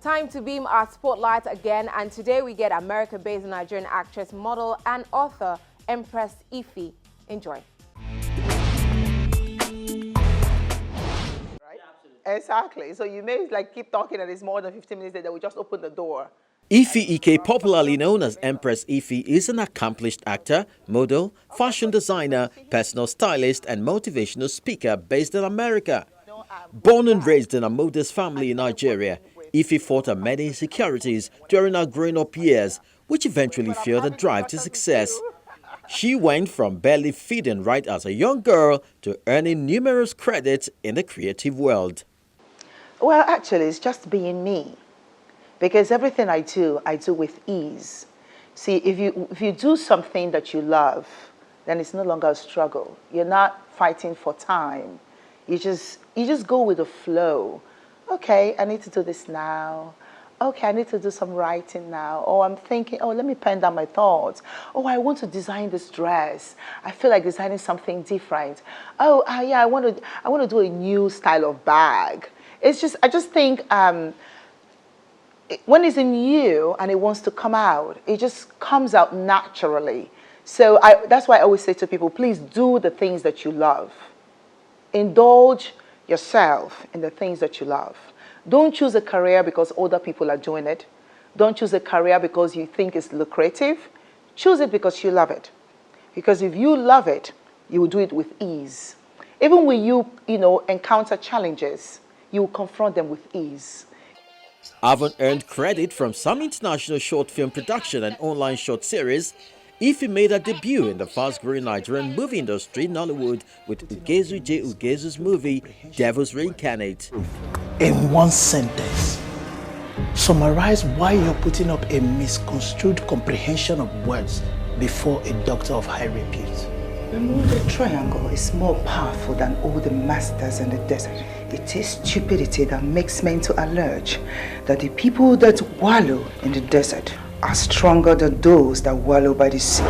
Time to beam our spotlight again, and today we get American-based Nigerian actress, model, and author Empress EEEFY. Enjoy. Right? Exactly. So you may keep talking and it's more than 15 minutes later, we just open the door. EEEFY, popularly known as Empress EEEFY, is an accomplished actor, model, fashion designer, personal stylist, and motivational speaker based in America. Born and raised in a modest family in Nigeria, EEEFY fought on many insecurities during her growing-up years, which eventually fueled her drive to success. She went from barely feeding right as a young girl to earning numerous credits in the creative world. Well, actually, it's just being me. Because everything I do with ease. See, if you do something that you love, then it's no longer a struggle. You're not fighting for time. You just go with the flow. Okay, I need to do this now. Okay, I need to do some writing now. Oh, I'm thinking, oh, let me pen down my thoughts. Oh, I want to design this dress. I feel like designing something different. Oh, yeah, I want to do a new style of bag. I just think when it's in you and it wants to come out, it just comes out naturally. So that's why I always say to people, please do the things that you love. Indulge yourself in the things that you love. Don't choose a career because other people are doing it. Don't choose a career because you think it's lucrative. Choose it because you love it. Because if you love it, you will do it with ease. Even when you encounter challenges, you will confront them with ease. Having earned credit from some international short film production and online short series, EEEFY made her debut in the fast-growing Nigerian movie industry in Hollywood with Ugezu J. Ugezu's movie Devil's Reincarnate. In one sentence, summarize why you're putting up a misconstrued comprehension of words before a doctor of high repute. The Bermuda Triangle is more powerful than all the masters in the desert. It is stupidity that makes men to allege that the people that wallow in the desert are stronger than those that wallow by the sea.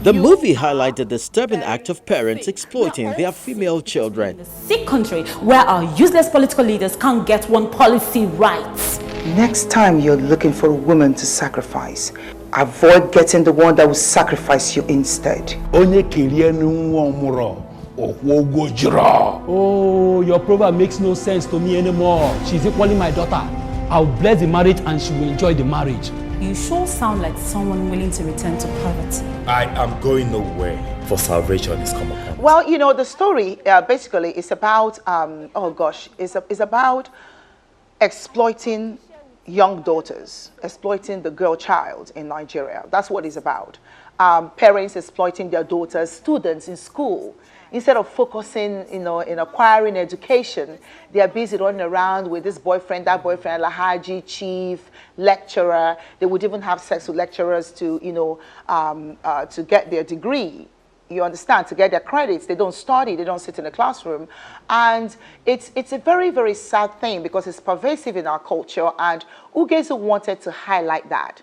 The movie highlighted the disturbing act of parents exploiting their female children. A sick country where our useless political leaders can't get one policy right. Next time you're looking for a woman to sacrifice, avoid getting the one that will sacrifice you instead. Oh, your proverb makes no sense to me anymore. She's equally my daughter. I'll bless the marriage and she will enjoy the marriage. You sure sound like someone willing to return to poverty. I am going nowhere, for salvation is come upon us. Well, the story basically is about, is about exploiting young daughters, exploiting the girl child in Nigeria. That's what it's about. Parents exploiting their daughters, students in school. Instead of focusing, in acquiring education, they are busy running around with this boyfriend, that boyfriend, Lahaji, chief, lecturer. They would even have sex with lecturers to, to get their degree. You understand? To get their credits. They don't study. They don't sit in the classroom. And it's a very, very sad thing because it's pervasive in our culture. And Ugezu wanted to highlight that.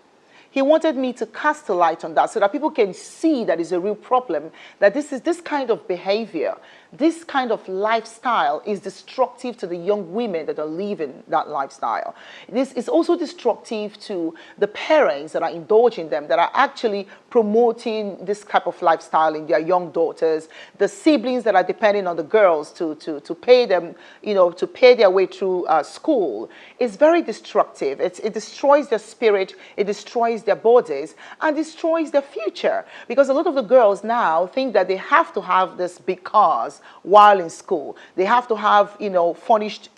He wanted me to cast a light on that so that people can see that it's a real problem, that this kind of behavior, this kind of lifestyle is destructive to the young women that are living that lifestyle. This is also destructive to the parents that are indulging them, that are actually promoting this type of lifestyle in their young daughters, the siblings that are depending on the girls to pay them, to pay their way through school. It's very destructive. It destroys their spirit, it destroys their bodies, and destroys their future. Because a lot of the girls now think that they have to have this big cars while in school. They have to have, furnished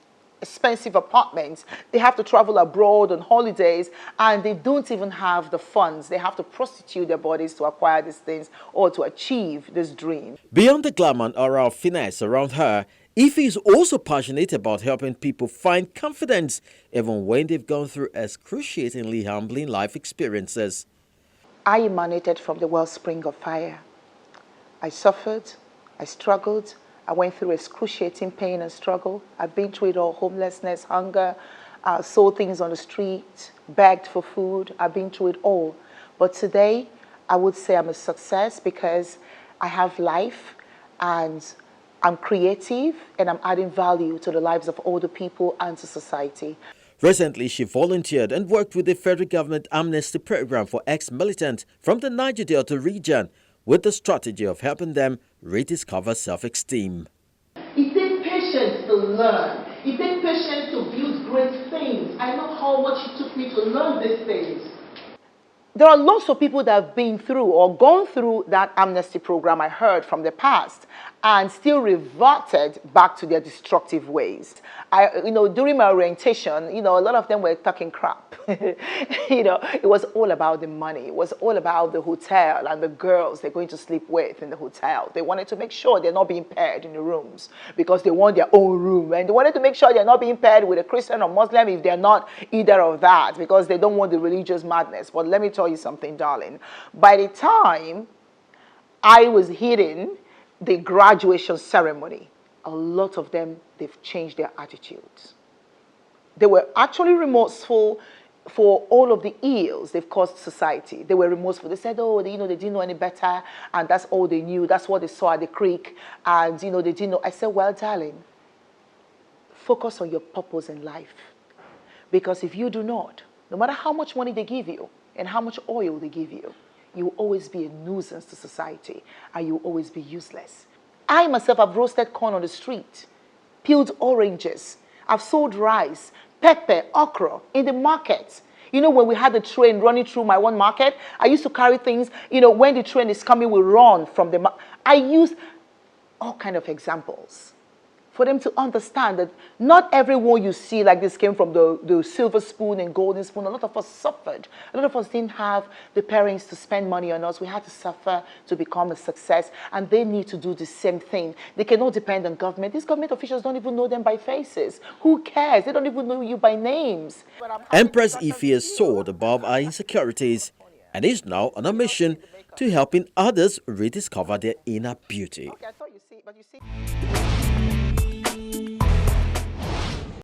expensive apartments. They have to travel abroad on holidays, and they don't even have the funds. They have to prostitute their bodies to acquire these things or to achieve this dream. Beyond the glamour and aura of finesse around her, EEEFY is also passionate about helping people find confidence even when they've gone through excruciatingly humbling life experiences. I emanated from the wellspring of fire. I suffered, I struggled, I went through excruciating pain and struggle. I've been through it all: homelessness, hunger, sold things on the street, begged for food. I've been through it all. But today, I would say I'm a success because I have life and I'm creative and I'm adding value to the lives of older people and to society. Recently, she volunteered and worked with the federal government amnesty program for ex-militants from the Niger Delta region with the strategy of helping them rediscover self-esteem. It takes patience to learn. It takes patience to build great things. I know how much it took me to learn these things. There are lots of people that have been through or gone through that amnesty program I heard from the past and still reverted back to their destructive ways. During my orientation, a lot of them were talking crap. It was all about the money. It was all about the hotel and the girls they're going to sleep with in the hotel. They wanted to make sure they're not being paired in the rooms because they want their own room. And they wanted to make sure they're not being paired with a Christian or Muslim if they're not either of that because they don't want the religious madness. But let me tell you something, darling. By the time I was hitting the graduation ceremony, a lot of them, they've changed their attitudes. They were actually remorseful for all of the ills they've caused society. They were remorseful. They said, oh, they didn't know any better, and that's all they knew. That's what they saw at the creek, and, they didn't know. I said, well, darling, focus on your purpose in life. Because if you do not, no matter how much money they give you and how much oil they give you, you will always be a nuisance to society, and you will always be useless. I myself have roasted corn on the street, peeled oranges. I've sold rice, pepper, okra in the market. When we had the train running through my one market, I used to carry things, when the train is coming, we run from the market. I use all kind of examples for them to understand that not everyone you see like this came from the silver spoon and golden spoon. A lot of us suffered. A lot of us didn't have the parents to spend money on us. We had to suffer to become a success, and they need to do the same thing. They cannot depend on government. These government officials don't even know them by faces. Who cares? They don't even know you by names. Empress EEEFY has soared above our insecurities and is now on a mission to helping others rediscover their inner beauty. Okay, I thought you see, but you see.